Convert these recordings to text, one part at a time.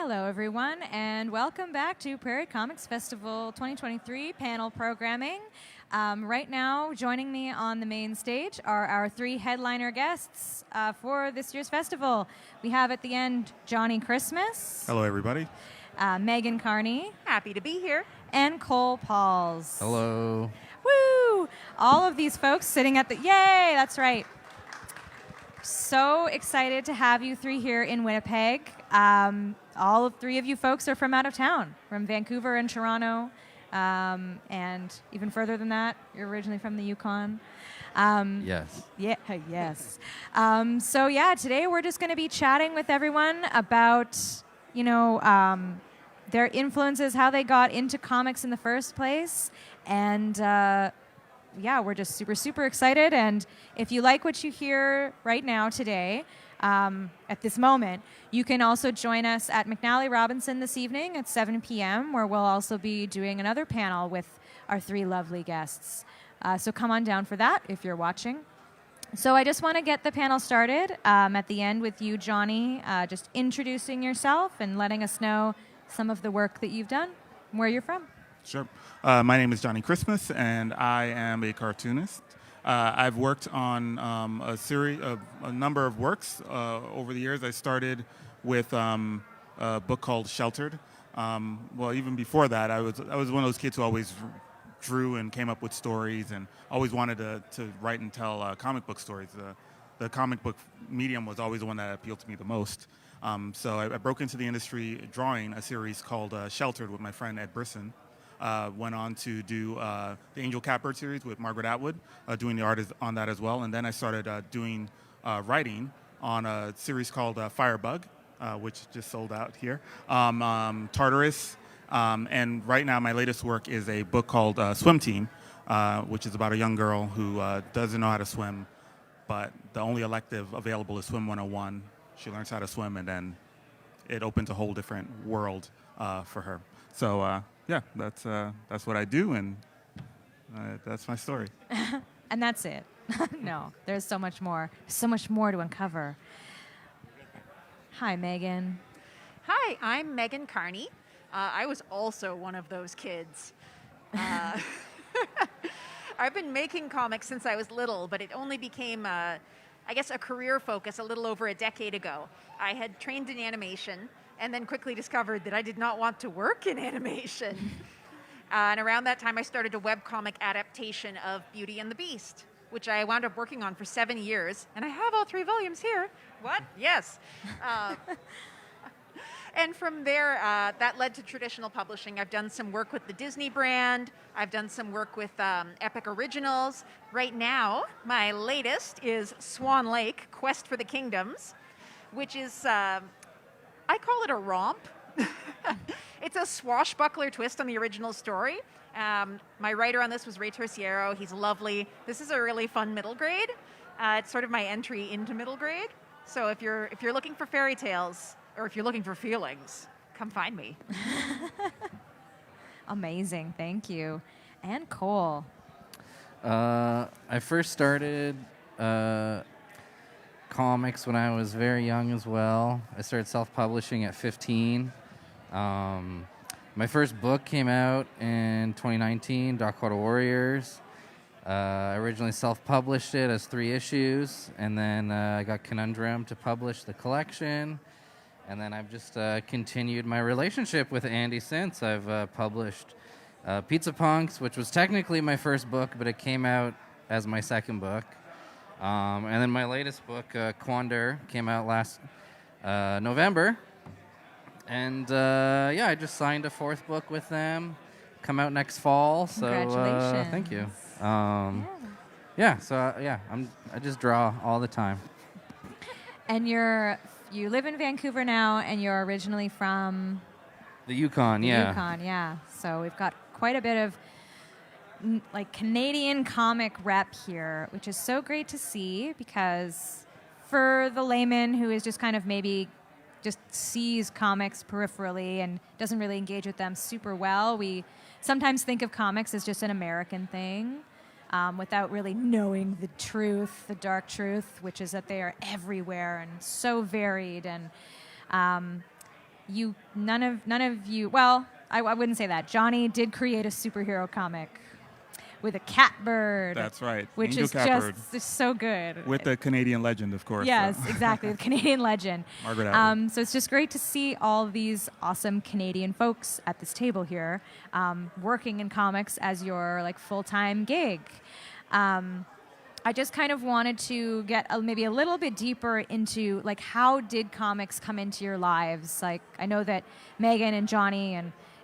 Hello, everyone, and welcome back to Prairie Comics Festival 2023 panel programming. Right now, joining me on the main stage are our three headliner guests for this year's festival. We have at the end Johnnie Christmas. Hello, everybody. Megan Kearney. Happy to be here. And Cole Pauls. Hello. Woo! All of these folks sitting at the... Yay! That's right. So excited to have you three here in Winnipeg. All three of you folks are from out of town, from Vancouver and Toronto, and even further than that, you're originally from the Yukon. Yes. Yeah, yes. Today we're just going to be chatting with everyone about, their influences, how they got into comics in the first place, and we're just super, super excited. And if you like what you hear right now today, at this moment, you can also join us at McNally Robinson this evening at 7 p.m., where we'll also be doing another panel with our three lovely guests. So come on down for that if you're watching. So I just want to get the panel started at the end with you, Johnnie, just introducing yourself and letting us know some of the work that you've done, where you're from. Sure. My name is Johnnie Christmas, and I am a cartoonist. I've worked on a number of works over the years. I started with a book called Sheltered. Even before that, I was one of those kids who always drew and came up with stories, and always wanted to write and tell comic book stories. The comic book medium was always the one that appealed to me the most. So I broke into the industry drawing a series called Sheltered with my friend Ed Brisson. Went on to do the Angel Catbird series with Margaret Atwood, doing the art on that as well. And then I started doing writing on a series called Firebug, which just sold out here, Tartarus. And right now my latest work is a book called Swim Team, which is about a young girl who doesn't know how to swim, but the only elective available is Swim 101. She learns how to swim, and then it opens a whole different world for her. So that's what I do, and that's my story. And that's it. No, there's so much more. So much more to uncover. Hi, Megan. Hi, I'm Megan Kearney. I was also one of those kids. I've been making comics since I was little, but it only became, a career focus a little over a decade ago. I had trained in animation, and then quickly discovered that I did not want to work in animation. And around that time, I started a webcomic adaptation of Beauty and the Beast, which I wound up working on for 7 years. And I have all 3 volumes here. What? Yes. And from there, that led to traditional publishing. I've done some work with the Disney brand. I've done some work with Epic Originals. Right now, my latest is Swan Lake, Quest for the Kingdoms, which is... I call it a romp. It's a swashbuckler twist on the original story. My writer on this was Ray Terciero. He's lovely. This is a really fun middle grade. It's sort of my entry into middle grade. So if you're looking for fairy tales, or if you're looking for feelings, come find me. Amazing. Thank you. And Cole. I first started comics when I was very young as well. I started self-publishing at 15. My first book came out in 2019, Dakota Warriors. I originally self-published it as 3 issues, and then I got Conundrum to publish the collection. And then I've just continued my relationship with Andy since. I've published Pizza Punks, which was technically my first book, but it came out as my second book. And then my latest book, Quandar, came out last November. And I just signed a 4th book with them. Come out next fall. Congratulations. So thank you. I just draw all the time. And you live in Vancouver now, and you're originally from... The Yukon, yeah. Yukon, yeah. So we've got quite a bit of Canadian comic rep here, which is so great to see, because for the layman who is just kind of maybe just sees comics peripherally and doesn't really engage with them super well, we sometimes think of comics as just an American thing, without really knowing the truth, the dark truth, which is that they are everywhere and so varied. And none of you. Well, I wouldn't say that. Johnny did create a superhero comic with a catbird. That's right. Which Angel is Catbird. just so good. With the Canadian legend, of course. Yes, exactly. The Canadian legend. Margaret Atwood. So it's just great to see all these awesome Canadian folks at this table here, working in comics as your like full-time gig. I just kind of wanted to get maybe a little bit deeper into like how did comics come into your lives? Like I know that Megan and Johnny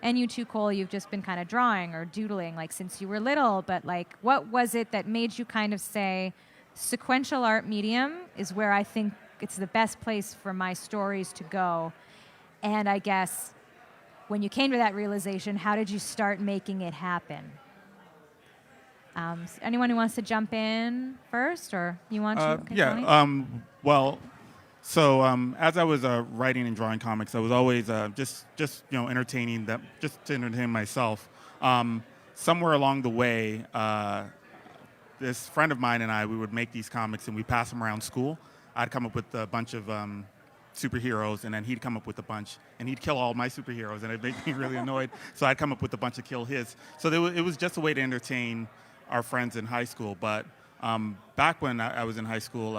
and you too, Cole, you've just been kind of drawing or doodling like since you were little, but like what was it that made you kind of say sequential art medium is where I think it's the best place for my stories to go? And I guess when you came to that realization, how did you start making it happen? Anyone who wants to jump in first, or you want to? Okay, yeah. Well, so as I was writing and drawing comics, I was always just entertaining them, just to entertain myself. Somewhere along the way, this friend of mine and I, we would make these comics and we pass them around school. I'd come up with a bunch of superheroes, and then he'd come up with a bunch, and he'd kill all my superheroes, and it'd make me really annoyed. So I'd come up with a bunch to kill his. So it was just a way to entertain our friends in high school. But back when I was in high school,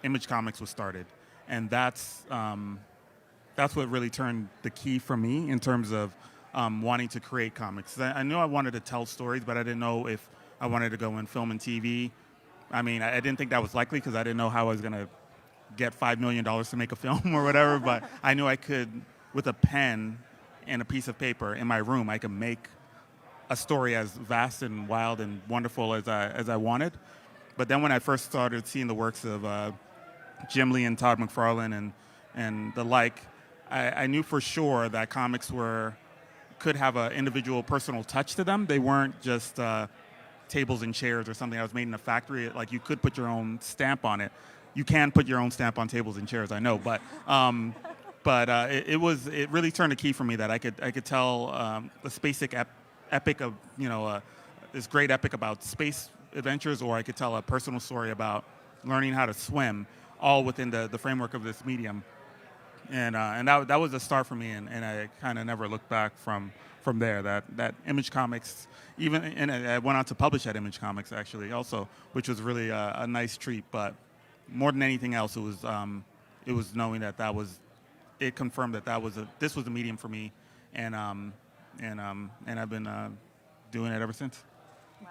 Image Comics was started, and that's what really turned the key for me in terms of wanting to create comics. I knew I wanted to tell stories, but I didn't know if I wanted to go in film and TV. I mean, I didn't think that was likely because I didn't know how I was going to get $5 million to make a film or whatever, but I knew I could, with a pen and a piece of paper in my room, I could make a story as vast and wild and wonderful as I wanted. But then when I first started seeing the works of Jim Lee and Todd McFarlane and the like, I knew for sure that comics could have an individual personal touch to them. They weren't just tables and chairs or something that was made in a factory. Like you could put your own stamp on it. You can put your own stamp on tables and chairs, I know, but it really turned a key for me that I could tell a spacek epic of this great epic about space adventures, or I could tell a personal story about learning how to swim, all within the framework of this medium. And that was a start for me, and I kind of never looked back from there. That Image Comics, and I went on to publish at Image Comics actually also, which was really a nice treat. But more than anything else, it was knowing it confirmed that this was a medium for me, and I've been doing it ever since. Wow.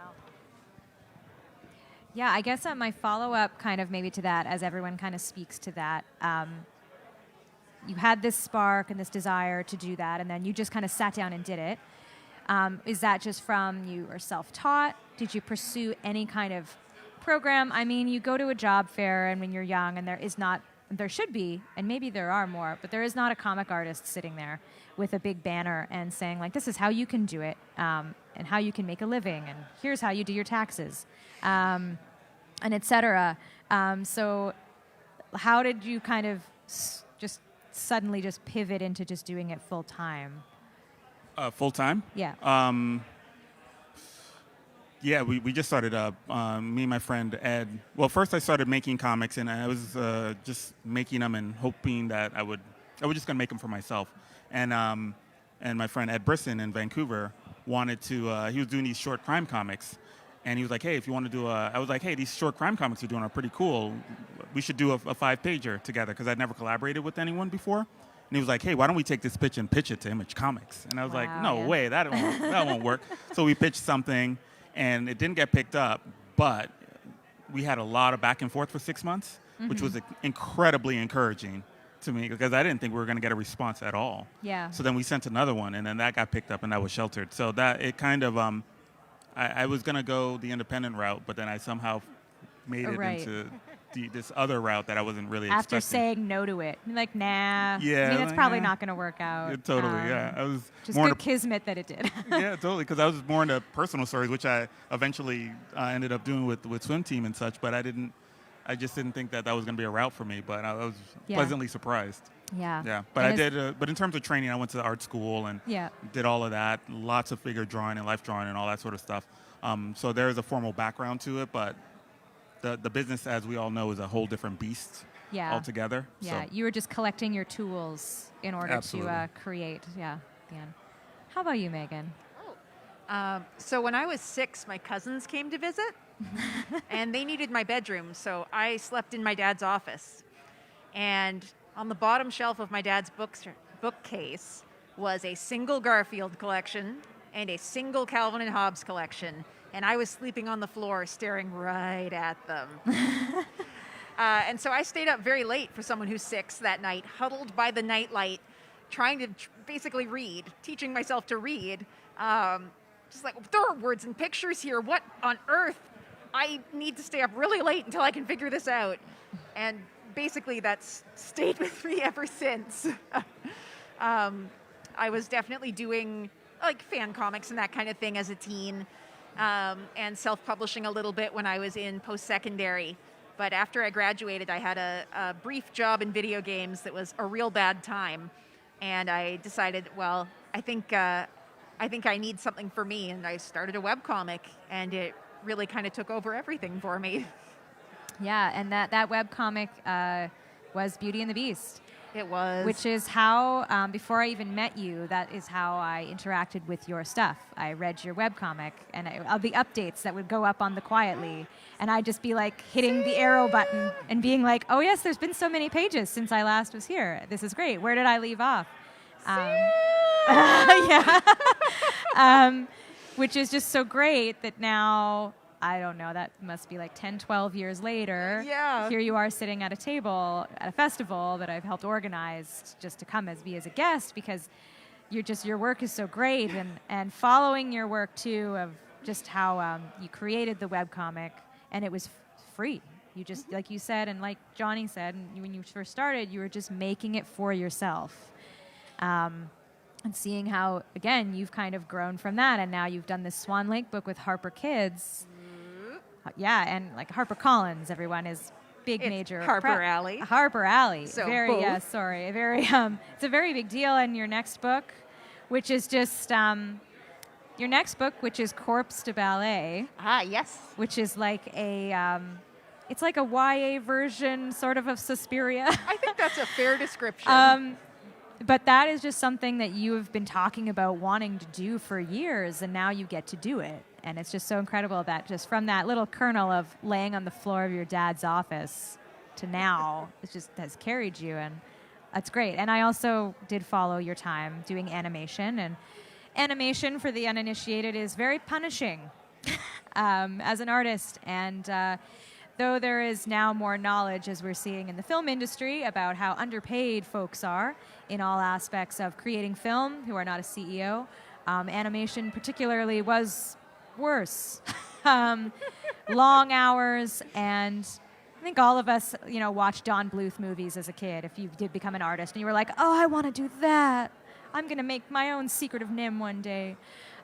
Yeah, I guess my follow-up kind of maybe to that, as everyone kind of speaks to that, you had this spark and this desire to do that, and then you just kind of sat down and did it. Is that just from you are self-taught? Did you pursue any kind of program? I mean, you go to a job fair, and when you're young, and there should be, and maybe there are more, but there is not a comic artist sitting there with a big banner and saying, like, this is how you can do it, and how you can make a living, and here's how you do your taxes, and et cetera. So how did you kind of just suddenly just pivot into just doing it full time? Full time? Yeah. Yeah, we just started me and my friend Ed. Well, first I started making comics, and I was just making them and hoping that I was just gonna make them for myself. And my friend Ed Brisson in Vancouver wanted to. He was doing these short crime comics, and he was like, "Hey, if you want to do I was like, "Hey, these short crime comics you're doing are pretty cool. We should do a 5-pager together," because I'd never collaborated with anyone before. And he was like, "Hey, why don't we take this pitch and pitch it to Image Comics?" And I was like, "No way, that won't work." So we pitched something, and it didn't get picked up, but we had a lot of back and forth for 6 months, which was incredibly encouraging to me, because I didn't think we were going to get a response at all. Yeah. So then we sent another one, and then that got picked up, and that was sheltered. So that it kind of, I was going to go the independent route, but then I somehow made it into this other route that I wasn't really After expecting. saying no to it. You're like, nah. Yeah. I mean, it's like, probably not going to work out. Yeah, totally, yeah. I was just more good kismet that it did. Yeah, totally, because I was more into personal stories, which I eventually ended up doing with Swim Team and such, but I just didn't think that was going to be a route for me, but I was pleasantly surprised. Yeah. Yeah, but I did, but in terms of training, I went to the art school and did all of that, lots of figure drawing and life drawing and all that sort of stuff. So there is a formal background to it, but the business, as we all know, is a whole different beast. altogether. Yeah, So, you were just collecting your tools in order Absolutely. to create. Yeah, yeah. How about you, Megan? So when I was 6, my cousins came to visit, and they needed my bedroom, so I slept in my dad's office. And on the bottom shelf of my dad's bookcase was a single Garfield collection and a single Calvin and Hobbes collection, and I was sleeping on the floor staring right at them. And so I stayed up very late for someone who's 6 that night, huddled by the nightlight, trying to basically read, teaching myself to read. Just like, there are words and pictures here. What on earth? I need to stay up really late until I can figure this out. And basically that's stayed with me ever since. I was definitely doing like fan comics and that kind of thing as a teen, and self-publishing a little bit when I was in post-secondary. But after I graduated, I had a brief job in video games that was a real bad time. And I decided, well, I think I need something for me, and I started a webcomic, and it really kind of took over everything for me. Yeah, and that webcomic was Beauty and the Beast. It was. Which is how, before I even met you, that is how I interacted with your stuff. I read your webcomic, and the updates that would go up on the Quietly, and I'd just be like hitting the arrow button and being like, oh yes, there's been so many pages since I last was here. This is great. Where did I leave off? Yeah. Which is just so great that now, I don't know, that must be like 10, 12 years later. Yeah. Here you are sitting at a table at a festival that I've helped organize just to come be as a guest, because your work is so great, and following your work too, of just how you created the webcomic, and it was free. You just, like you said, and like Johnny said, and when you first started, you were just making it for yourself. And seeing how, again, you've kind of grown from that, and now you've done this Swan Lake book with Harper Kids. Yeah, and like Harper Collins, everyone is big, It's major. Harper Alley. Harper Alley. So very, both. yeah, sorry. It's a very big deal. And your next book, which is just, your next book, which is Corpse to Ballet, Ah, yes. which is like it's like a YA version, sort of Suspiria. I think that's a fair description. But that is just something that you have been talking about wanting to do for years, and now you get to do it. And it's just so incredible that just from that little kernel of laying on the floor of your dad's office to now, it just has carried you, and that's great. And I also did follow your time doing animation, and animation, for the uninitiated, is very punishing as an artist. And though there is now more knowledge, as we're seeing in the film industry, about how underpaid folks are in all aspects of creating film who are not a CEO, animation particularly was worse. Long hours, and I think all of us, watched Don Bluth movies as a kid. If you did become an artist and you were like, oh, I want to do that. I'm going to make my own Secret of Nim one day.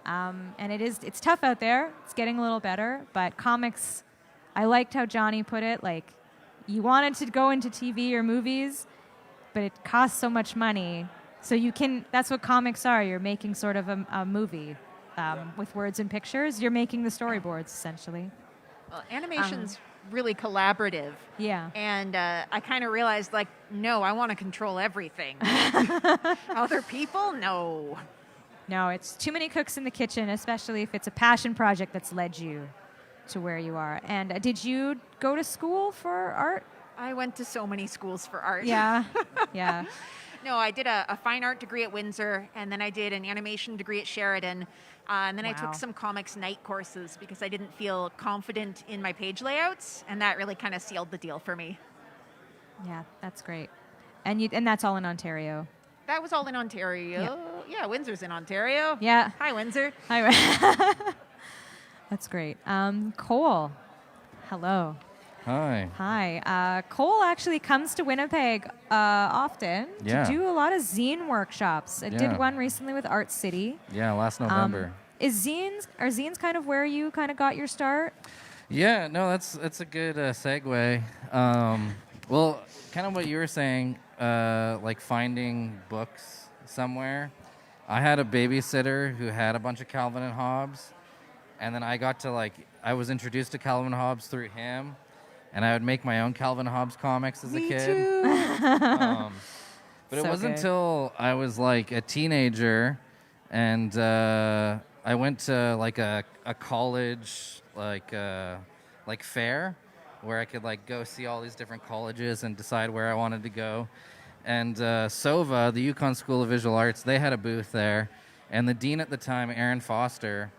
And it's tough out there. It's getting a little better, but comics, I liked how Johnny put it, like, you wanted to go into TV or movies, but it costs so much money. So that's what comics are. You're making sort of a movie with words and pictures. You're making the storyboards, essentially. Well, animation's really collaborative. Yeah. And I kind of realized, like, no, I want to control everything. Other people? No. No, it's too many cooks in the kitchen, especially if it's a passion project that's led you to where you are. And did you go to school for art? I went to so many schools for art. Yeah. Yeah. No, I did a fine art degree at Windsor, and then I did an animation degree at Sheridan. And then I Wow. took some comics night courses because I didn't feel confident in my page layouts, and that really kind of sealed the deal for me. Yeah, that's great. And that's all in Ontario. That was all in Ontario. Yeah, Windsor's in Ontario. Yeah. Hi, Windsor. Hi. That's great. Cole, hello. Hi. Hi. Cole actually comes to Winnipeg often Yeah. to do a lot of zine workshops. I Yeah. did one recently with Art City. Yeah, last November. Are zines kind of where you kind of got your start? Yeah, no, that's a good segue. Well, kind of what you were saying, like finding books somewhere. I had a babysitter who had a bunch of Calvin and Hobbes, and then I was introduced to Calvin and Hobbes through him, and I would make my own Calvin Hobbes comics as a kid. Too. But it So wasn't good. until I was like a teenager, and I went to like a college like fair where I could like go see all these different colleges and decide where I wanted to go. And SOVA, the Yukon School of Visual Arts, they had a booth there, and the dean at the time, Erin Foster,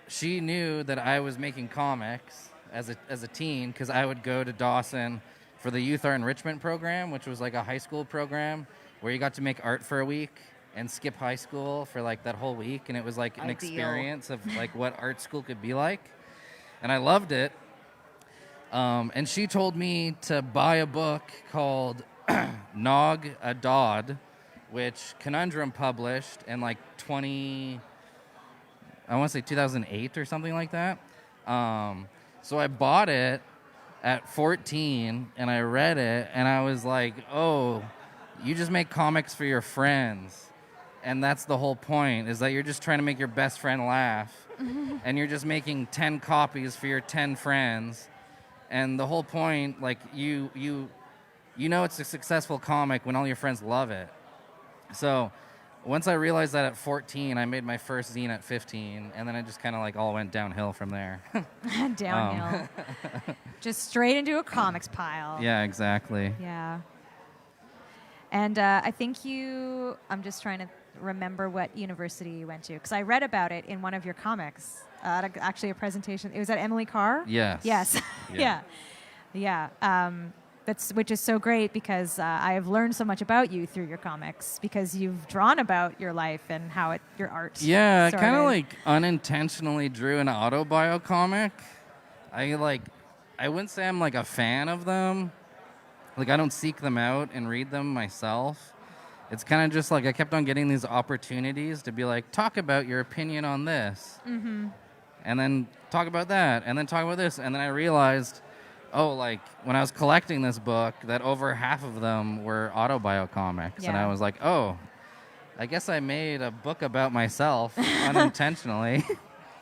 she knew that I was making comics as a teen because I would go to Dawson for the Youth Art Enrichment Program, which was like a high school program where you got to make art for a week and skip high school for like that whole week, and it was like an Ideal. experience of like what art school could be like, and I loved it. And she told me to buy a book called Nog a Dod, which Conundrum published in like 2008 or something like that. So I bought it at 14, and I read it, and I was like, oh, you just make comics for your friends. And that's the whole point, is that you're just trying to make your best friend laugh. And you're just making 10 copies for your 10 friends. And the whole point, like, you know it's a successful comic when all your friends love it. So once I realized that at 14, I made my first zine at 15, and then it just kind of like all went downhill from there. Downhill. Just straight into a comics pile. Yeah, exactly. Yeah. And I think I'm just trying to remember what university you went to, because I read about it in one of your comics. Actually, a presentation. It was at Emily Carr? Yes. Yes. Yeah. Yeah. Which is so great, because I have learned so much about you through your comics, because you've drawn about your life and how your art Yeah, I kind started. of like unintentionally drew an autobio comic. I wouldn't say I'm like a fan of them. Like, I don't seek them out and read them myself. It's kind of just like I kept on getting these opportunities to be like, talk about your opinion on this. Mm-hmm. And then talk about that. And then talk about this. And then I realized, oh, like, when I was collecting this book, that over half of them were autobio comics. And Yeah. I was like, oh, I guess I made a book about myself unintentionally.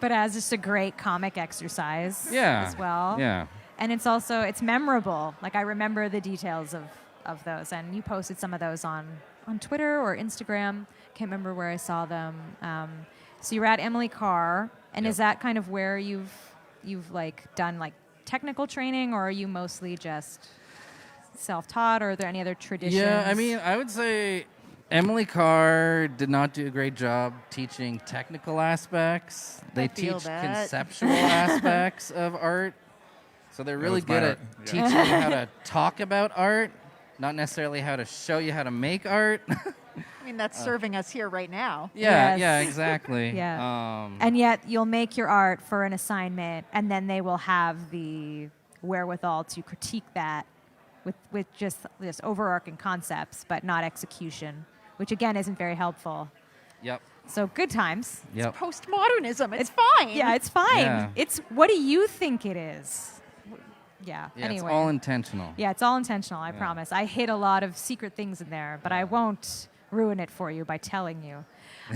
But as just a great comic exercise Yeah. as well. Yeah. And it's memorable. Like, I remember the details of those. And you posted some of those on Twitter or Instagram. Can't remember where I saw them. So you were at Emily Carr. And Yep. is that kind of where you've like done like technical training, or are you mostly just self-taught, or are there any other traditions? Yeah, I mean, I would say Emily Carr did not do a great job teaching technical aspects. They feel teach that. conceptual aspects of art. So they're really was my good art, at yeah. teaching you how to talk about art, not necessarily how to show you how to make art. I mean, that's serving us here right now. Yeah, Yes. yeah, exactly. Yeah. And yet you'll make your art for an assignment, and then they will have the wherewithal to critique that with just this overarching concepts, but not execution, which again isn't very helpful. Yep. So good times. Yep. Postmodernism, it's fine. Yeah, it's fine. Yeah. It's what do you think it is? Yeah. Yeah, Anyway. it's all intentional. Yeah, it's all intentional, I Yeah. promise. I hid a lot of secret things in there, but I won't ruin it for you by telling you.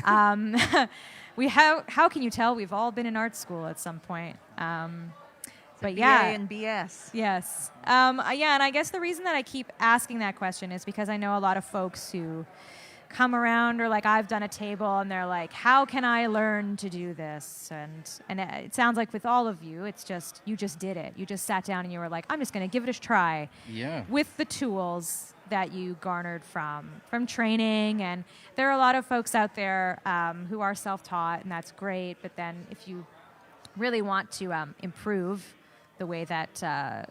How can you tell? We've all been in art school at some point. But yeah. BA and BS. Yes. Yeah, and I guess the reason that I keep asking that question is because I know a lot of folks who come around, or like I've done a table and they're like, how can I learn to do this? And it sounds like with all of you, it's just, you just did it. You just sat down and you were like, I'm just going to give it a try Yeah. with the tools that you garnered from training. And there are a lot of folks out there who are self-taught, and that's great. But then if you really want to improve the way that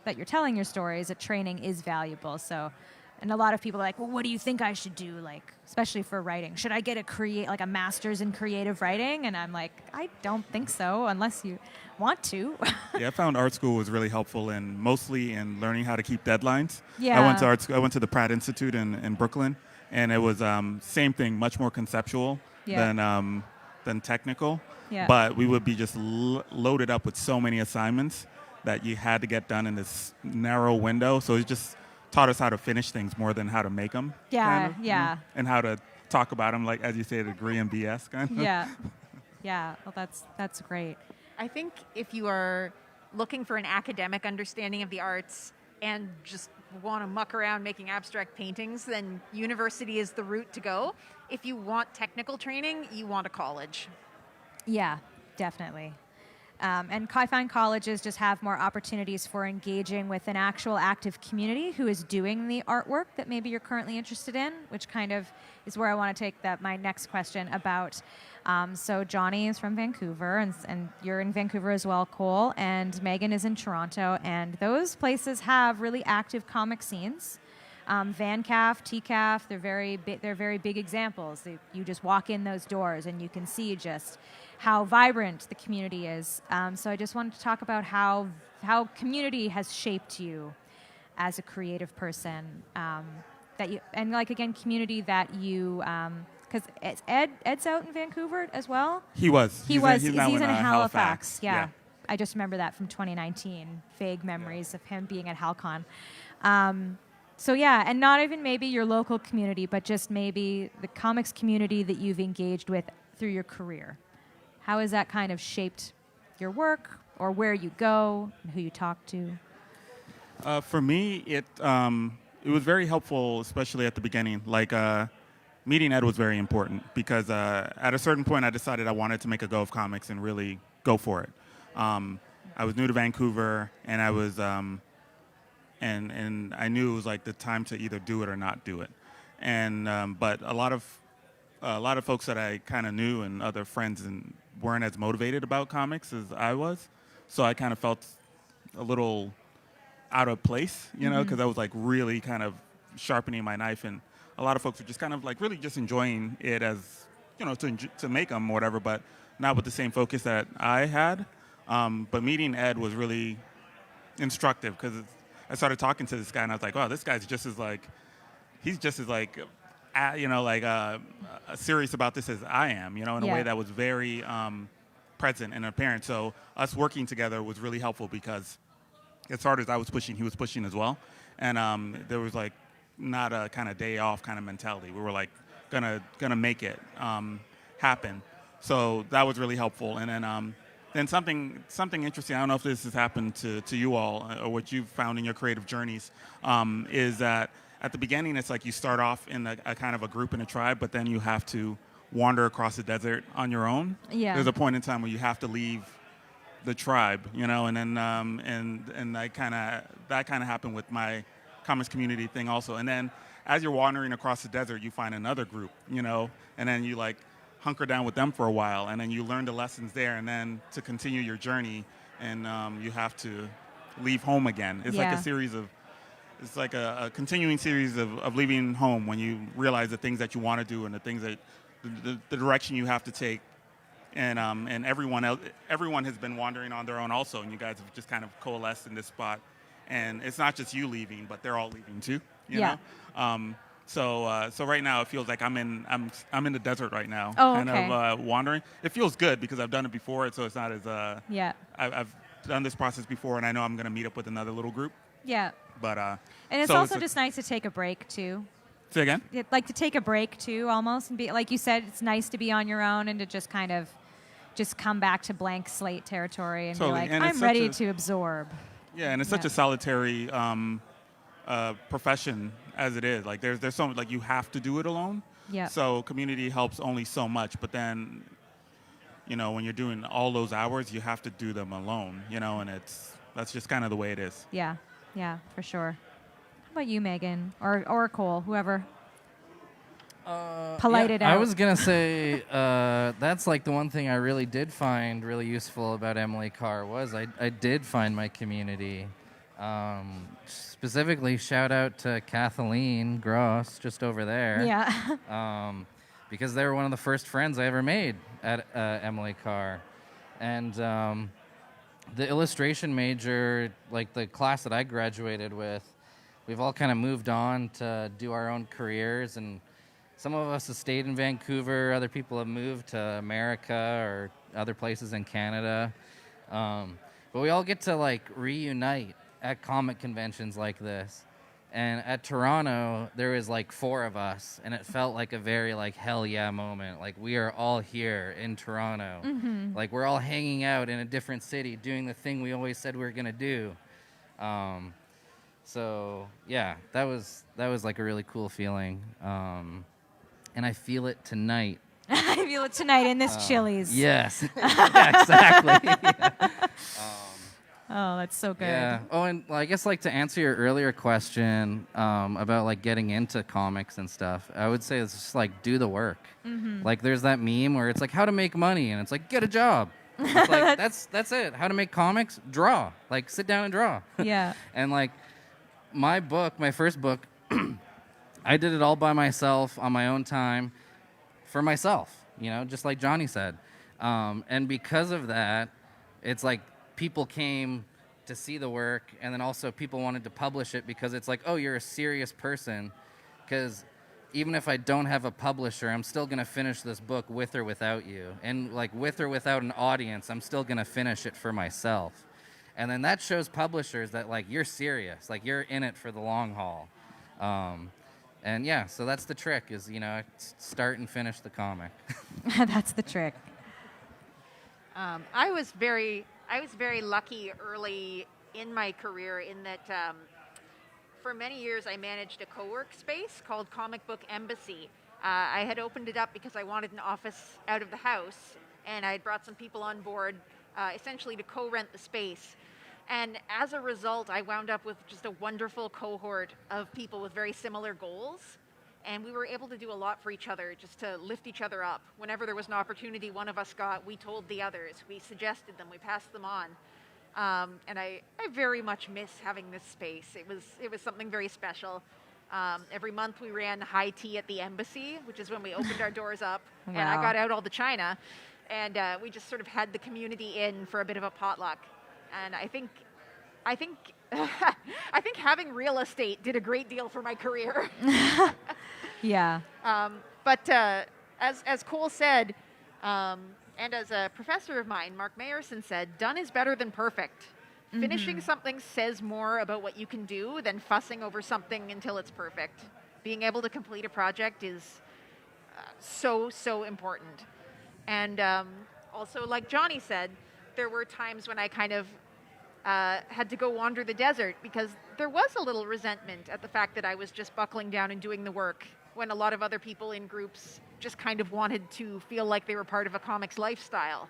that you're telling your stories, a training is valuable. So, and a lot of people are like, well, what do you think I should do? Like, especially for writing, should I get a master's in creative writing? And I'm like, I don't think so, unless you want to. Yeah, I found art school was really helpful, and mostly in learning how to keep deadlines. Yeah. I went to the Pratt Institute in Brooklyn, and it was same thing, much more conceptual than technical. Yeah. But we would be just loaded up with so many assignments that you had to get done in this narrow window. So it just taught us how to finish things more than how to make them. Yeah, kind of, yeah. And how to talk about them, like as you say, degree and BS kind of. Yeah. Yeah. Well, that's great. I think if you are looking for an academic understanding of the arts and just want to muck around making abstract paintings, then university is the route to go. If you want technical training, you want a college. Yeah, definitely. And I find colleges just have more opportunities for engaging with an actual active community who is doing the artwork that maybe you're currently interested in, which kind of is where I want to take my next question about. So Johnnie is from Vancouver, and you're in Vancouver as well, Cole, and Megan is in Toronto, and those places have really active comic scenes. VanCaf, TCAF, they're very big examples. You just walk in those doors and you can see just how vibrant the community is. So I just wanted to talk about how community has shaped you as a creative person. Community that you, because Ed's out in Vancouver as well. He's He's in Halifax. Yeah. I just remember that from 2019. Vague memories of him being at HalCon. So yeah, and not even maybe your local community, but just maybe the comics community that you've engaged with through your career. How has that kind of shaped your work, or where you go, and who you talk to? For me, it was very helpful, especially at the beginning. Like meeting Ed was very important because at a certain point, I decided I wanted to make a go of comics and really go for it. I was new to Vancouver, and I was. And I knew it was like the time to either do it or not do it. And but a lot of folks that I kind of knew and other friends weren't as motivated about comics as I was, so I kind of felt a little out of place, you know, because I was like really kind of sharpening my knife, and a lot of folks were just kind of like really just enjoying it as, you know, to make them or whatever, but not with the same focus that I had. But meeting Ed was really instructive because I started talking to this guy, and I was like, wow, this guy's just as like, he's just as like, serious about this as I am, you know, in a way that was very present and apparent. So us working together was really helpful because as hard as I was pushing, he was pushing as well. And there was like not a kind of day off kind of mentality. We were like gonna make it happen. So that was really helpful. And then something interesting, I don't know if this has happened to you all or what you've found in your creative journeys, is that at the beginning it's like you start off in a kind of a group and a tribe, but then you have to wander across the desert on your own. Yeah. There's a point in time where you have to leave the tribe, you know, and then and that kind of happened with my comics community thing also. And then as you're wandering across the desert, you find another group, you know, and then you like hunker down with them for a while, and then you learn the lessons there, and then to continue your journey, and you have to leave home again. It's like a series of, it's like a continuing series of leaving home when you realize the things that you want to do and the things that the direction you have to take, and everyone has been wandering on their own also, and you guys have just kind of coalesced in this spot, and it's not just you leaving, but they're all leaving too, you know. So right now it feels like I'm in the desert right now, kind of wandering. It feels good because I've done it before, so it's not as I've done this process before, and I know I'm going to meet up with another little group. Yeah. But and it's also just nice to take a break too. Say again? Like to take a break too, almost, and be like you said, it's nice to be on your own and to just kind of just come back to blank slate territory and be like, and I'm ready to absorb. Yeah, and it's such a solitary profession as it is. Like there's so much, like you have to do it alone. Yeah. So community helps only so much, but then, you know, when you're doing all those hours, you have to do them alone, you know, and that's just kind of the way it is. Yeah. Yeah, for sure. How about you, Megan, or Cole, whoever? Polited out. I was gonna say that's like the one thing I really did find really useful about Emily Carr was I did find my community. Specifically, shout out to Kathleen Gross just over there. Yeah. Because they were one of the first friends I ever made at Emily Carr, and the illustration major, like the class that I graduated with, we've all kind of moved on to do our own careers, and some of us have stayed in Vancouver, other people have moved to America or other places in Canada. But we all get to like reunite at comic conventions like this. And at Toronto, there was like 4 of us, and it felt like a very like hell yeah moment. Like we are all here in Toronto. Like we're all hanging out in a different city, doing the thing we always said we were gonna do. So yeah, that was like a really cool feeling. And I feel it tonight. I feel it tonight in this Chili's. Yes, yeah, exactly. Yeah. Oh, that's so good. Yeah. Oh, and I guess like to answer your earlier question about like getting into comics and stuff, I would say it's just like do the work. Like there's that meme where it's like how to make money, and it's like get a job. It's like that's it. How to make comics? Draw. Like sit down and draw. Yeah. And like my first book, I did it all by myself on my own time for myself. You know, just like Johnny said. And because of that, it's like people came to see the work, and then also people wanted to publish it because it's like, oh, you're a serious person. Because even if I don't have a publisher, I'm still going to finish this book with or without you. And like with or without an audience, I'm still going to finish it for myself. And then that shows publishers that like you're serious, like you're in it for the long haul. And yeah, so that's the trick is, you know, start and finish the comic. That's the trick. I was very lucky early in my career in that for many years I managed a co-work space called Comic Book Embassy. I had opened it up because I wanted an office out of the house, and I had brought some people on board essentially to co-rent the space. And as a result, I wound up with just a wonderful cohort of people with very similar goals. And we were able to do a lot for each other, just to lift each other up. Whenever there was an opportunity one of us got, we told the others. We suggested them. We passed them on. And I very much miss having this space. It was something very special. Every month we ran high tea at the embassy, which is when we opened our doors up. Wow. And I got out all the china. And we just sort of had the community in for a bit of a potluck. And I think I think having real estate did a great deal for my career. Yeah. But as Cole said, and as a professor of mine, Mark Mayerson said, done is better than perfect. Finishing something says more about what you can do than fussing over something until it's perfect. Being able to complete a project is so important. And also, like Johnny said, there were times when I kind of had to go wander the desert because there was a little resentment at the fact that I was just buckling down and doing the work when a lot of other people in groups just kind of wanted to feel like they were part of a comics lifestyle.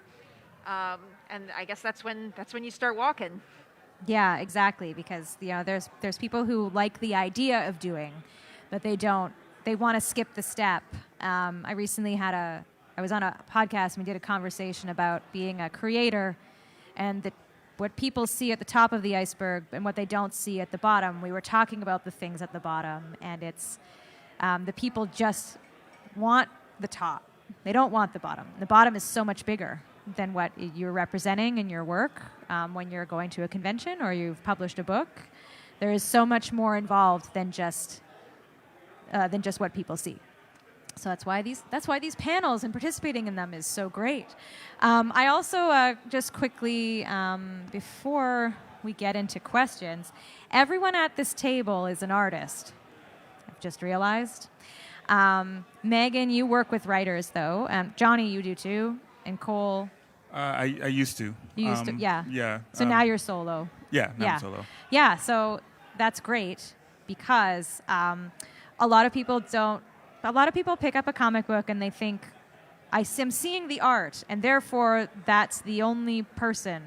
And I guess that's when you start walking. Yeah, exactly. Because there's people who like the idea of doing, but they don't. They want to skip the step. I recently I was on a podcast and we did a conversation about being a creator, and what people see at the top of the iceberg and what they don't see at the bottom. We were talking about the things at the bottom, and it's the people just want the top. They don't want the bottom. The bottom is so much bigger than what you're representing in your work when you're going to a convention or you've published a book. There is so much more involved than just what people see. So that's why these panels and participating in them is so great. I also just quickly before we get into questions, everyone at this table is an artist. I've just realized. Megan, you work with writers though. Johnny, you do too, and Cole. I used to. You used to, yeah. Yeah. So now you're solo. Yeah, now I'm solo. Yeah, so that's great because a lot of people pick up a comic book and they think, I'm seeing the art, and therefore that's the only person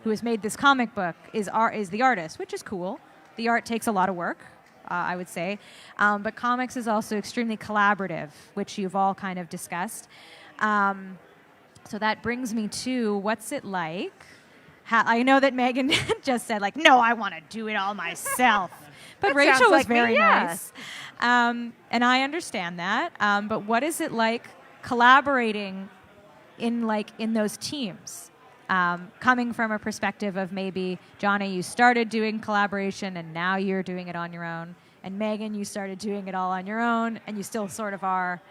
who has made this comic book is the artist, which is cool. The art takes a lot of work, I would say. But comics is also extremely collaborative, which you've all kind of discussed. So that brings me to what's it like? I know that Megan just said, like, no, I want to do it all myself. But That Rachel sounds was like me, very yeah. nice. And I understand that. But what is it like collaborating in those teams? Coming from a perspective of maybe, Johnny, you started doing collaboration and now you're doing it on your own. And Megan, you started doing it all on your own, and you still sort of are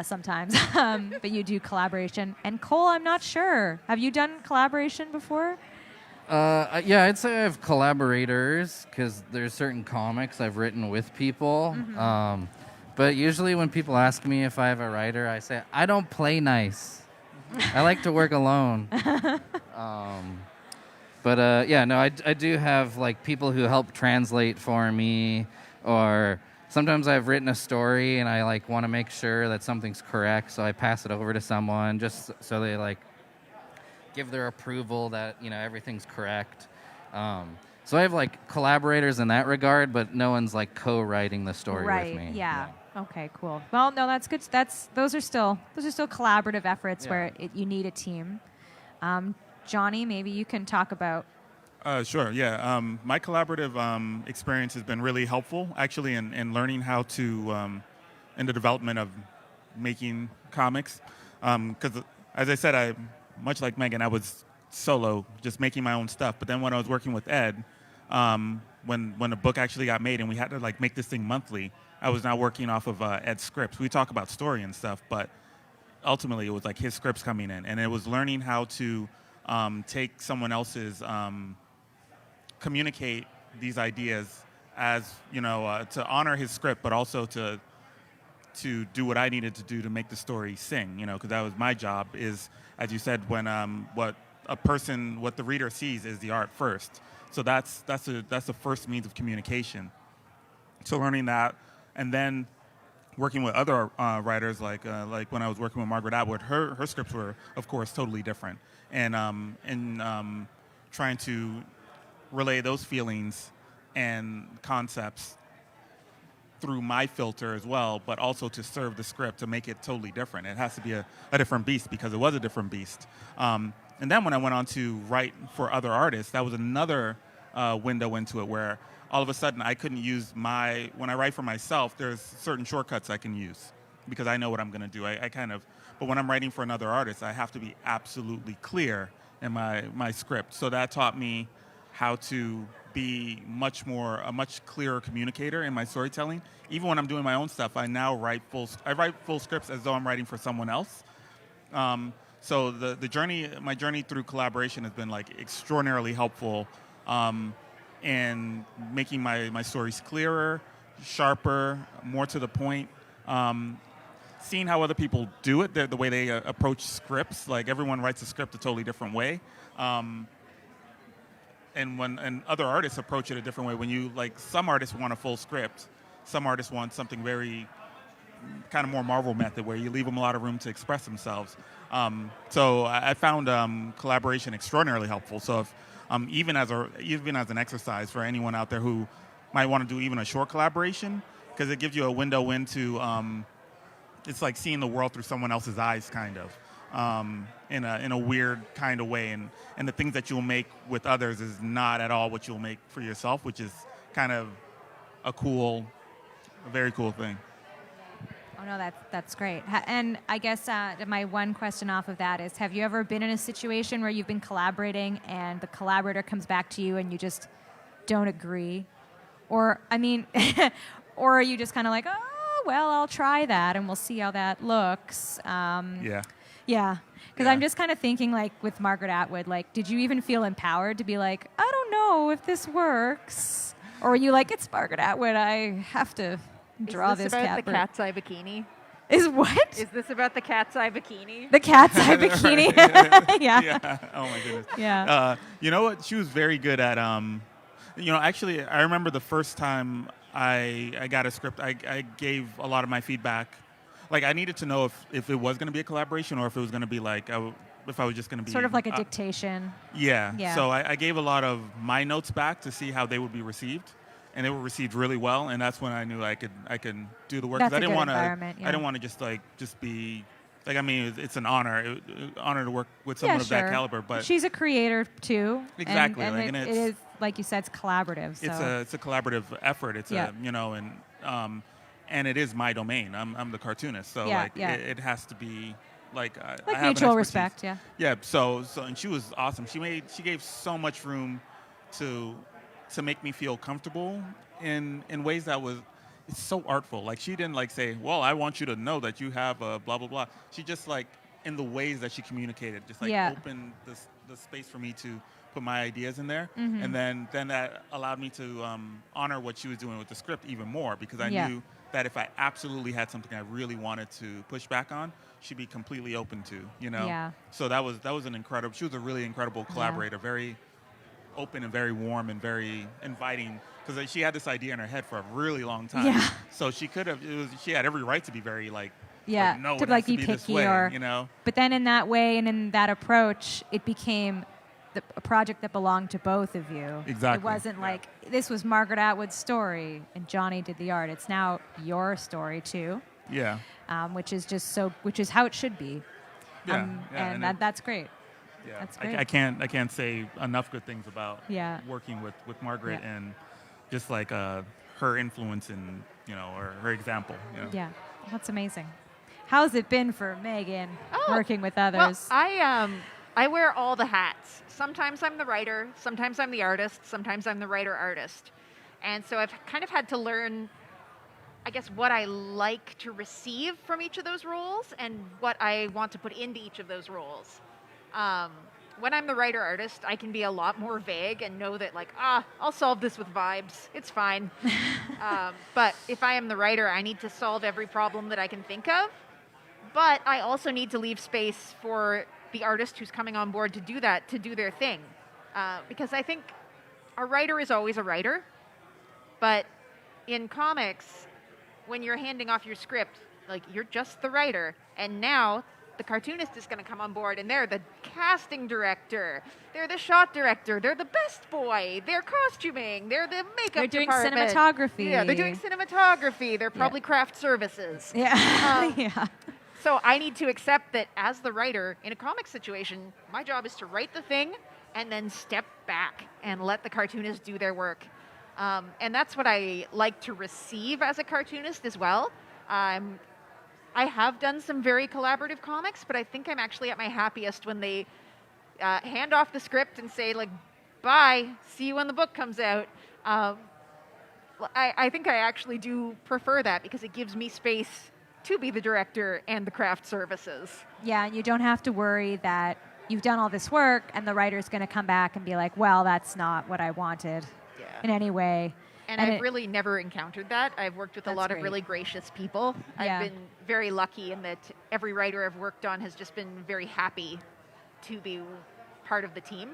sometimes. But you do collaboration. And Cole, I'm not sure. Have you done collaboration before? Yeah, I'd say I have collaborators because there's certain comics I've written with people. But usually when people ask me if I have a writer, I say, I don't play nice. I like to work alone. Yeah, no, I do have like people who help translate for me, or sometimes I've written a story and I like want to make sure that something's correct, so I pass it over to someone just so they like give their approval that everything's correct. So I have like collaborators in that regard, but no one's like co-writing the story with me. Yeah. Okay. Cool. Well, no, that's good. Those are still collaborative efforts where you need a team. Johnny, maybe you can talk about. Sure, yeah. My collaborative experience has been really helpful, actually, in learning how to, in the development of making comics. Because, as I said, much like Megan, I was solo, just making my own stuff. But then when I was working with Ed, when the book actually got made and we had to like make this thing monthly, I was now working off of Ed's scripts. We talk about story and stuff, but ultimately it was like his scripts coming in, and it was learning how to take someone else's, communicate these ideas as, to honor his script, but also to do what I needed to do to make the story sing, because that was my job is, as you said, when what the reader sees is the art first. So that's the first means of communication. So learning that, and then working with other writers, like when I was working with Margaret Atwood, her scripts were, of course, totally different. And trying to relay those feelings and concepts through my filter as well, but also to serve the script to make it totally different. It has to be a different beast because it was a different beast. And then when I went on to write for other artists, that was another window into it where all of a sudden I couldn't use when I write for myself, there's certain shortcuts I can use because I know what I'm going to do. But when I'm writing for another artist, I have to be absolutely clear in my script. So that taught me how to be a much clearer communicator in my storytelling. Even when I'm doing my own stuff, I now write full scripts as though I'm writing for someone else. So my journey through collaboration has been like extraordinarily helpful in making my stories clearer, sharper, more to the point. Seeing how other people do it, the way they approach scripts, like everyone writes a script a totally different way. And other artists approach it a different way. When you some artists want a full script, some artists want something very kind of more Marvel method where you leave them a lot of room to express themselves. So I found collaboration extraordinarily helpful. So if even as an exercise for anyone out there who might want to do even a short collaboration, because it gives you a window into it's like seeing the world through someone else's eyes, kind of. In a weird kind of way, and the things that you'll make with others is not at all what you'll make for yourself, which is kind of a very cool thing. Oh no, that's great. And I guess my one question off of that is: have you ever been in a situation where you've been collaborating and the collaborator comes back to you and you just don't agree, or or are you just kind of like, oh well, I'll try that and we'll see how that looks? Yeah, because I'm just kind of thinking, like, with Margaret Atwood, like, did you even feel empowered to be like, I don't know if this works? Or were you like, it's Margaret Atwood, I have to draw this cat. Is this about the cat's eye bikini? Is what? Is this about the cat's eye bikini? The cat's eye bikini? Yeah. Oh, my goodness. Yeah. You know what? She was very good at, actually, I remember the first time I got a script, I gave a lot of my feedback. Like, I needed to know if it was going to be a collaboration or if it was going to be if I was just going to be... Sort of like a dictation. Yeah. So I gave a lot of my notes back to see how they would be received. And they were received really well. And that's when I knew I could do the work. That's I didn't want environment, yeah. I didn't want to just be... it's an honor. Honor to work with someone of that caliber. But she's a creator, too. Exactly. And it is, like you said, it's collaborative. So. It's a collaborative effort. It's and it is my domain. I'm the cartoonist, so it has to be I have mutual respect. Yeah. Yeah. So and she was awesome. She gave so much room to make me feel comfortable in ways that it's so artful. Like, she didn't say, well, I want you to know that you have a blah blah blah. She just in the ways that she communicated, just opened the space for me to put my ideas in there, and then that allowed me to honor what she was doing with the script even more, because I knew that if I absolutely had something I really wanted to push back on, she'd be completely open to, you know. Yeah. So that was an incredible. She was a really incredible collaborator, very open and very warm and very inviting, because she had this idea in her head for a really long time. Yeah. So she could have. She had every right to be very no, to it has be to be this picky way, or you know. But then in that way and in that approach, it became a project that belonged to both of you. Exactly. It wasn't like this was Margaret Atwood's story and Johnnie did the art. It's now your story too. Yeah. Which is how it should be. And that's great. Yeah. That's great. I can't say enough good things about working with Margaret and just like her influence and or her example. You know? Yeah, that's amazing. How's it been for Megan working with others? Well, I wear all the hats. Sometimes I'm the writer, sometimes I'm the artist, sometimes I'm the writer-artist. And so I've kind of had to learn, I guess, what I like to receive from each of those roles and what I want to put into each of those roles. When I'm the writer-artist, I can be a lot more vague and know that, like, I'll solve this with vibes. It's fine. But if I am the writer, I need to solve every problem that I can think of. But I also need to leave space for the artist who's coming on board to do that, to do their thing. Because I think a writer is always a writer. But in comics, when you're handing off your script, like, you're just the writer. And now the cartoonist is going to come on board, and they're the casting director, they're the shot director, they're the best boy, they're costuming, they're the makeup They're doing department. cinematography. Yeah, they're doing cinematography. They're probably craft services. Yeah. Yeah. So I need to accept that as the writer in a comic situation, my job is to write the thing and then step back and let the cartoonist do their work. And that's what I like to receive as a cartoonist as well. I have done some very collaborative comics, but I think I'm actually at my happiest when they hand off the script and say, like, bye, see you when the book comes out. I think I actually do prefer that because it gives me space to be the director and the craft services. Yeah, and you don't have to worry that you've done all this work and the writer's going to come back and be like, well, that's not what I wanted in any way. And I've really never encountered that. I've worked with a lot of really gracious people. Yeah. I've been very lucky in that every writer I've worked on has just been very happy to be part of the team.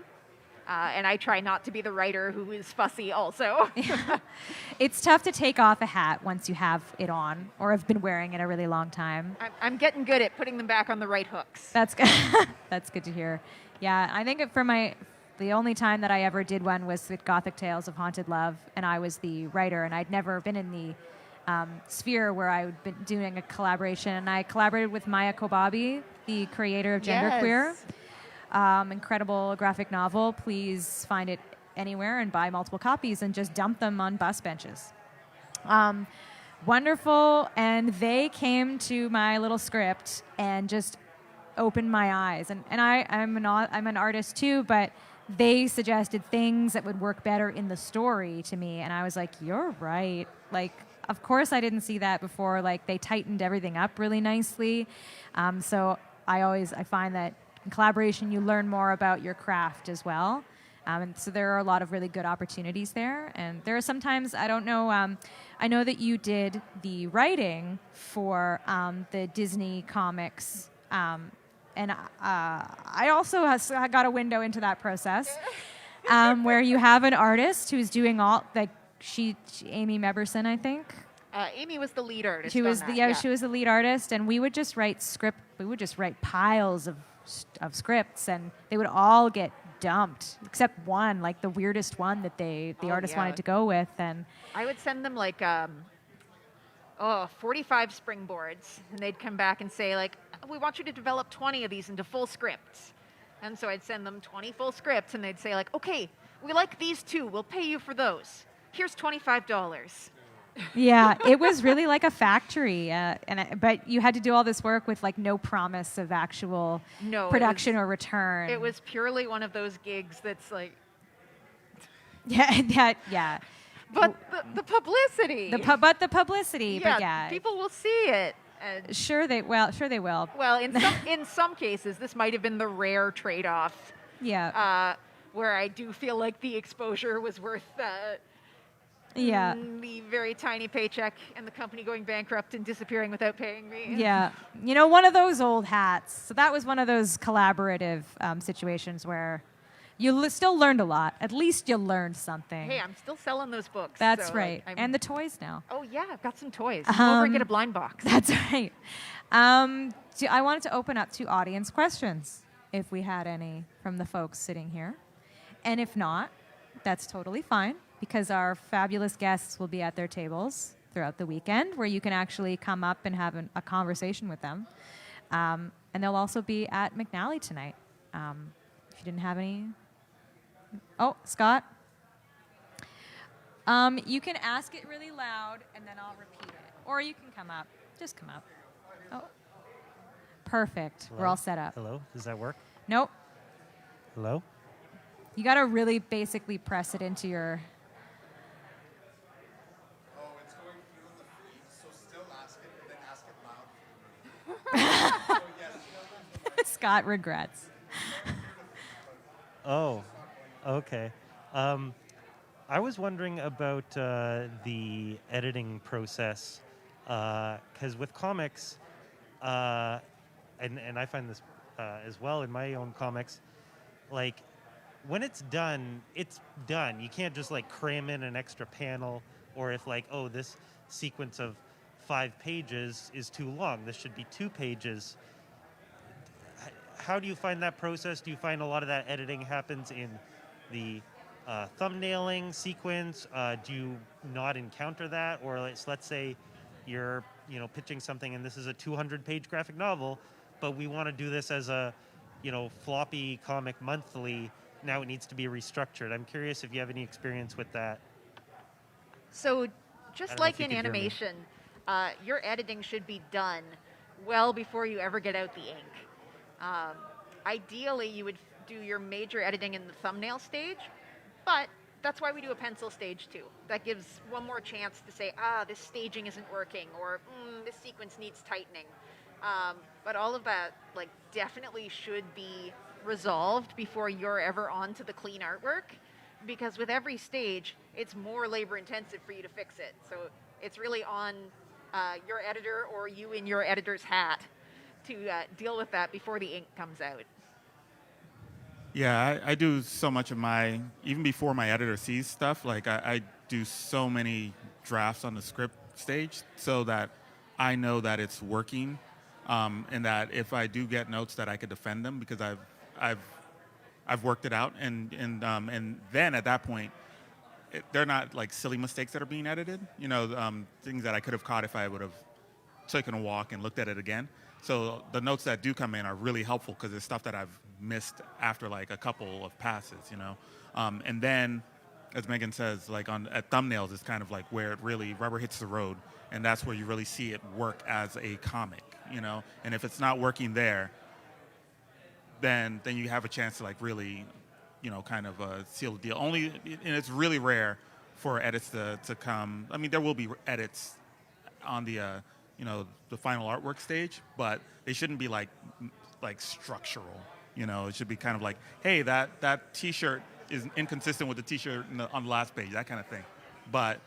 And I try not to be the writer who is fussy also. It's tough to take off a hat once you have it on or have been wearing it a really long time. I'm getting good at putting them back on the right hooks. That's good. That's good to hear. Yeah, I think the only time that I ever did one was with Gothic Tales of Haunted Love, and I was the writer, and I'd never been in the sphere where I would be doing a collaboration. And I collaborated with Maya Kobabe, the creator of Genderqueer. Incredible graphic novel. Please find it anywhere and buy multiple copies and just dump them on bus benches. Wonderful, and they came to my little script and just opened my eyes. And I'm an artist too, but they suggested things that would work better in the story to me, and I was like, you're right. Like, of course I didn't see that before. Like, they tightened everything up really nicely. So I find that in collaboration, you learn more about your craft as well. And so there are a lot of really good opportunities there. And there are sometimes, I don't know, I know that you did the writing for the Disney comics. And I also got a window into that process where you have an artist who's doing all, like, Amy Meberson, I think. Amy was the lead artist. She was the lead artist, and we would just write piles of scripts, and they would all get dumped except one, like the weirdest one that the artist wanted to go with. And I would send them like 45 springboards, and they'd come back and say, like, we want you to develop 20 of these into full scripts. And so I'd send them 20 full scripts, and they'd say, like, okay, we like these two, we'll pay you for those. Here's $25. Yeah, it was really like a factory, but you had to do all this work with like no promise of actual production or return. It was purely one of those gigs that's like, yeah. But the publicity. But the publicity. Yeah, but yeah, people will see it. Sure they will. Well, in some cases, this might have been the rare trade-off Yeah. Where I do feel like the exposure was worth Yeah. the very tiny paycheck and the company going bankrupt and disappearing without paying me. Yeah. You know, one of those old hats. So that was one of those collaborative situations where you still learned a lot. At least you learned something. Hey, I'm still selling those books. That's so, right. like, And the toys now. oh yeah, I've got some toys. Come over and get a blind box. That's right. I wanted to open up to audience questions, if we had any from the folks sitting here. And if not, that's totally fine, because our fabulous guests will be at their tables throughout the weekend, where you can actually come up and have a conversation with them. And they'll also be at McNally tonight. If you didn't have any... Oh, Scott? You can ask it really loud, and then I'll repeat it. Or you can come up. Just come up. Oh. Perfect. Hello? We're all set up. Hello? Does that work? Nope. Hello? You got to really basically press it into your... Oh, it's going through the feed, so still ask it, and then ask it loud. So yes. Scott regrets. Oh, okay. I was wondering about the editing process, because with comics, and I find this as well in my own comics, like, when it's done, it's done. You can't just like cram in an extra panel, or if like, oh, this sequence of 5 pages is too long, this should be 2 pages. How do you find that process? Do you find a lot of that editing happens in the thumbnailing sequence? Do you not encounter that? Or let's say you're pitching something and this is a 200-page graphic novel, but we want to do this as a floppy comic monthly. Now it needs to be restructured. I'm curious if you have any experience with that. So I just don't know like if you in could hear me. animation, your editing should be done well before you ever get out the ink. Ideally, you would do your major editing in the thumbnail stage, but that's why we do a pencil stage too. That gives one more chance to say, this staging isn't working, or this sequence needs tightening. But all of that, like, definitely should be resolved before you're ever on to the clean artwork, because with every stage, it's more labor intensive for you to fix it. So it's really on your editor, or you in your editor's hat, to deal with that before the ink comes out. Yeah, I do so much of even before my editor sees stuff, like I do so many drafts on the script stage so that I know that it's working, and that if I do get notes that I could defend them, because I've worked it out, and then at that point, they're not like silly mistakes that are being edited, things that I could have caught if I would have taken a walk and looked at it again. So the notes that do come in are really helpful, because it's stuff that I've missed after like a couple of passes, and then, as Megan says, like at thumbnails, it's kind of like where it really rubber hits the road, and that's where you really see it work as a comic, and if it's not working there, then you have a chance to like really, kind of seal the deal. And it's really rare for edits to come. I mean, there will be edits on the the final artwork stage, but they shouldn't be like structural. It should be kind of like, hey, that T-shirt is inconsistent with the T-shirt on the last page, that kind of thing. But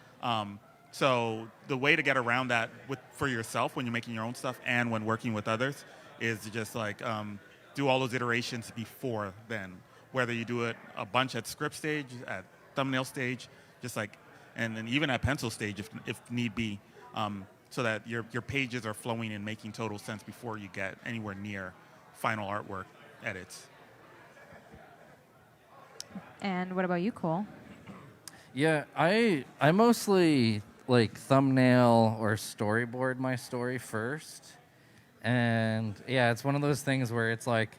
so the way to get around that for yourself when you're making your own stuff and when working with others is to just like do all those iterations before then. Whether you do it a bunch at script stage, at thumbnail stage, just like, and then even at pencil stage if need be. So that your pages are flowing and making total sense before you get anywhere near final artwork edits. And what about you, Cole? Yeah, I mostly like thumbnail or storyboard my story first. And yeah, it's one of those things where it's like,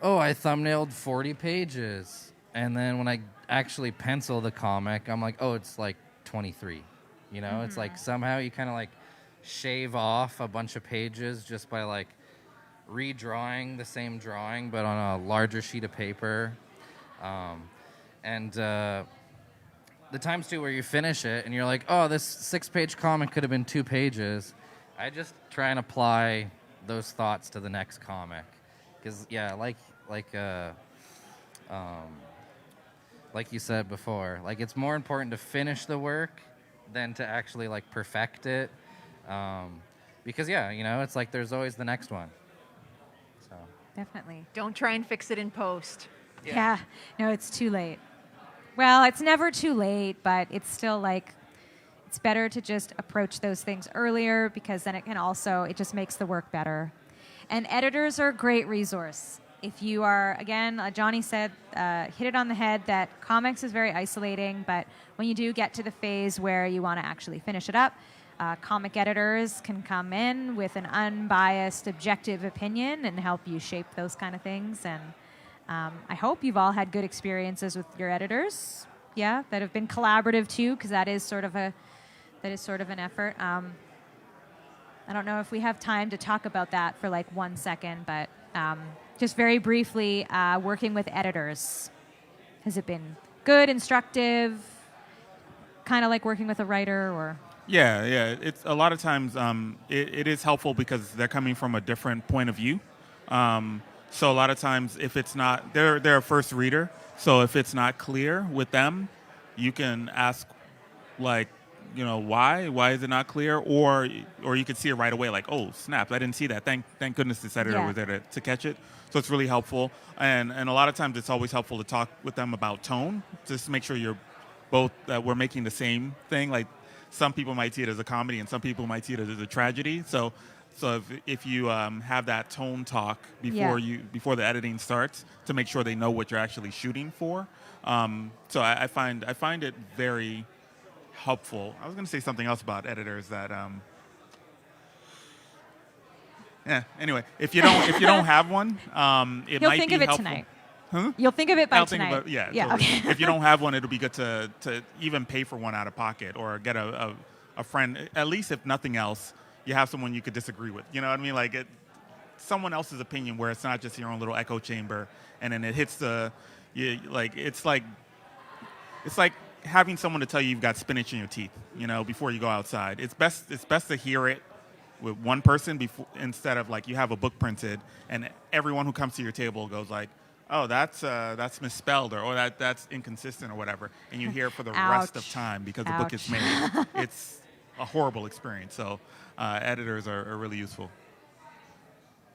oh, I thumbnailed 40 pages. And then when I actually pencil the comic, I'm like, oh, it's like 23. It's like somehow you kind of like shave off a bunch of pages just by like redrawing the same drawing but on a larger sheet of paper. And the times too where you finish it and you're like, oh, this 6-page comic could have been 2 pages. I just try and apply those thoughts to the next comic. Because, yeah, like like you said before, like it's more important to finish the work than to actually like perfect it. Because yeah, you know, it's like there's always the next one. So Definitely. Don't try and fix it in post. Yeah. No, it's too late. Well, it's never too late, but it's still like it's better to just approach those things earlier because then it just makes the work better. And editors are a great resource. If you are, again, Johnny said, hit it on the head that comics is very isolating, but when you do get to the phase where you want to actually finish it up, comic editors can come in with an unbiased, objective opinion and help you shape those kind of things. And I hope you've all had good experiences with your editors, that have been collaborative too, because that is sort of an effort. I don't know if we have time to talk about that for like 1 second, but just very briefly, working with editors. Has it been good, instructive, kind of like working with a writer, or? Yeah. It's a lot of times it is helpful because they're coming from a different point of view. So a lot of times, if it's not, they're a first reader. So if it's not clear with them, you can ask, like, you know, why is it not clear, or you could see it right away, like, oh snap, I didn't see that. Thank goodness this editor was there to catch it. So it's really helpful, and a lot of times it's always helpful to talk with them about tone, just to make sure you're both that we're making the same thing. Like some people might see it as a comedy, and some people might see it as a tragedy. So if you have that tone talk before the editing starts, to make sure they know what you're actually shooting for. So I find it very helpful. I was going to say something else about editors that. Anyway, if you don't have one, it You'll might think be of it helpful. tonight. Huh? You'll think of it by I'll tonight. think about, Yeah. totally. Okay. If you don't have one, it'll be good to even pay for one out of pocket, or get a friend. At least, if nothing else, you have someone you could disagree with. You know what I mean? Like someone else's opinion, where it's not just your own little echo chamber, and then it hits it's like having someone to tell you you've got spinach in your teeth, you know, before you go outside. It's best to hear it with one person instead of like you have a book printed and everyone who comes to your table goes like, oh, that's misspelled, or that's inconsistent, or whatever, and you hear it for the rest of time because the book is made. It's a horrible experience. So editors are really useful.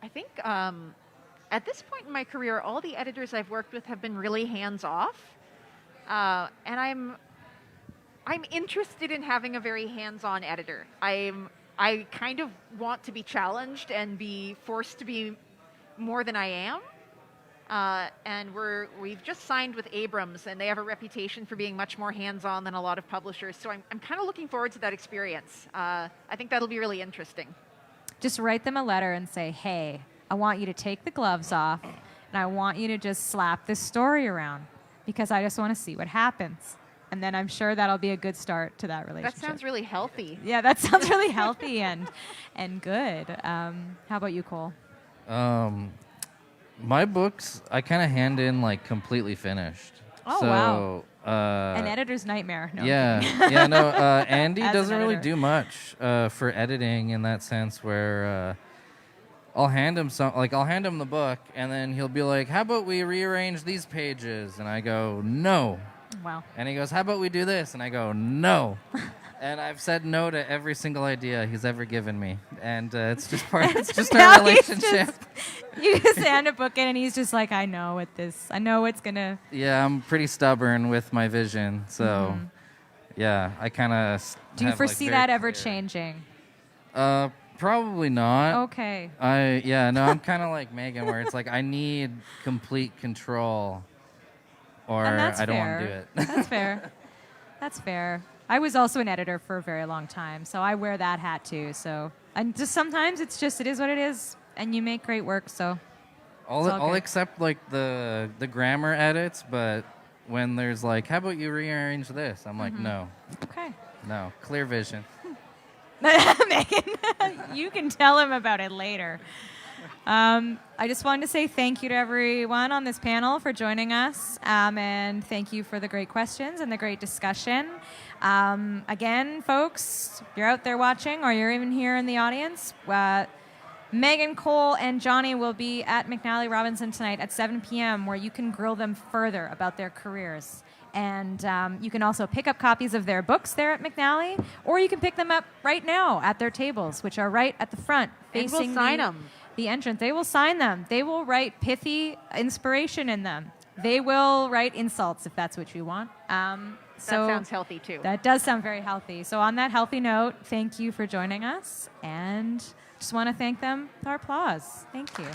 I think at this point in my career, all the editors I've worked with have been really hands-off, and I'm interested in having a very hands-on editor. I kind of want to be challenged and be forced to be more than I am. And we've just signed with Abrams, and they have a reputation for being much more hands-on than a lot of publishers. So I'm kind of looking forward to that experience. I think that'll be really interesting. Just write them a letter and say, hey, I want you to take the gloves off, and I want you to just slap this story around, because I just want to see what happens. And then I'm sure that'll be a good start to that relationship. That sounds really healthy. Yeah, that sounds really healthy and good. How about you, Cole? My books, I kind of hand in like completely finished. Oh, so, wow. wow. An editor's nightmare. No. Andy As doesn't an really editor. do much for editing in that sense, where I'll hand him I'll hand him the book, and then he'll be like, how about we rearrange these pages? And I go, no. Wow. And he goes, how about we do this? And I go, no. And I've said no to every single idea he's ever given me. And it's just it's just Now our he's relationship. You just hand a book in, and he's just like, I know it's going to... Yeah, I'm pretty stubborn with my vision. So, yeah, I kind of... Do you foresee that ever changing? Probably not. Okay. I'm kind of like Megan, where it's like I need complete control, or And that's I don't fair. want to do it. That's fair. That's fair. I was also an editor for a very long time, so I wear that hat too. So, and just sometimes it is what it is, and you make great work. So, I'll good. accept like the grammar edits, but when there's like, how about you rearrange this? I'm like, no, okay. no, clear vision. Megan, you can tell him about it later. I just wanted to say thank you to everyone on this panel for joining us, and thank you for the great questions and the great discussion. Again, folks, if you're out there watching or you're even here in the audience, Megan Cole and Johnnie will be at McNally Robinson tonight at 7 p.m. where you can grill them further about their careers. And you can also pick up copies of their books there at McNally, or you can pick them up right now at their tables, which are right at the front, facing And we'll sign them. the entrance. They will sign them. They will write pithy inspiration in them. They will write insults if that's what you want. So That sounds healthy too. that does sound very healthy. So on that healthy note, thank you for joining us, and just want to thank them with our applause. Thank you.